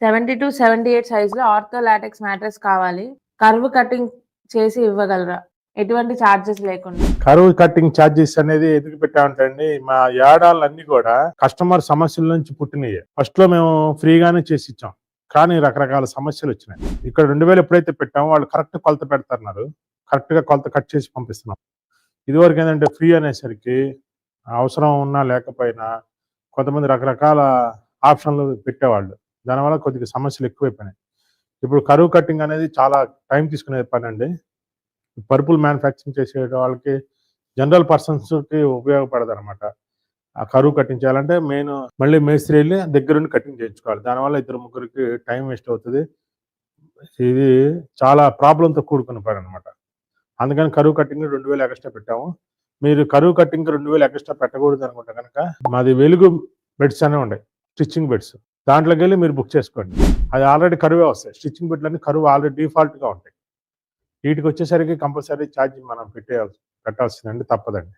70-78 సైజ్‌లో ortho LaTeX mattress కావాలి. Curve cutting చేసి ఇవ్వగలరా? ఎటువంటి చార్జెస్ లేకుండా. కరువు కటింగ్ ఛార్జెస్ అనేది ఎందుకు పెట్టామంటే అండి, మా యాడాలన్నీ కూడా కస్టమర్ సమస్యల నుంచి పుట్టినయే. ఫస్ట్ లో మేము ఫ్రీగానే చేసి ఇచ్చాం, కానీ రకరకాల సమస్యలు వచ్చినాయి. ఇక్కడ 2000 ఎప్పుడైతే పెట్టామో వాళ్ళు కరెక్ట్ కొలత పెడతారు, కరెక్ట్ గా కొలత కట్ చేసి పంపిస్తున్నాం. ఇదివరకు ఏంటంటే ఫ్రీ అనేసరికి అవసరం ఉన్నా లేకపోయినా కొంతమంది రకరకాల ఆప్షన్లు పెట్టేవాళ్ళు. దానివల్ల కొద్దిగా సమస్యలు ఎక్కువైపోయినాయి. ఇప్పుడు కరువు కటింగ్ అనేది చాలా టైం తీసుకునే పని అండి. పరుపులు మ్యానుఫ్యాక్చరింగ్ చేసే వాళ్ళకి, జనరల్ పర్సన్స్కి ఉపయోగపడదు అనమాట. ఆ కరువు కటింగ్ చేయాలంటే మెయిన్ మళ్ళీ మేస్త్రి వెళ్ళి దగ్గరుండి కటింగ్ చేయించుకోవాలి. దానివల్ల 2-3కి టైం వేస్ట్ అవుతుంది. ఇది చాలా ప్రాబ్లంతో కూడుకున్న పని అనమాట. అందుకని కరువు కటింగ్ 2000 ఎక్స్ట్రా పెట్టాము. మీరు కరువు కటింగ్ 2000 ఎక్స్ట్రా పెట్టకూడదు అనుకుంటే కనుక మాది వెలుగు బెడ్స్ అనే ఉన్నాయి, స్టిచ్చింగ్ బెడ్స్. దాంట్లోకి వెళ్ళి మీరు బుక్ చేసుకోండి. అది ఆల్రెడీ కరువే వస్తాయి. స్టిచ్చింగ్ బెడ్లన్నీ కరువు ఆల్రెడీ డిఫాల్ట్గా ఉంటాయి. వీటికి వచ్చేసరికి కంపల్సరీ ఛార్జ్ మనం పెట్టాల్సిందండి, తప్పదండి.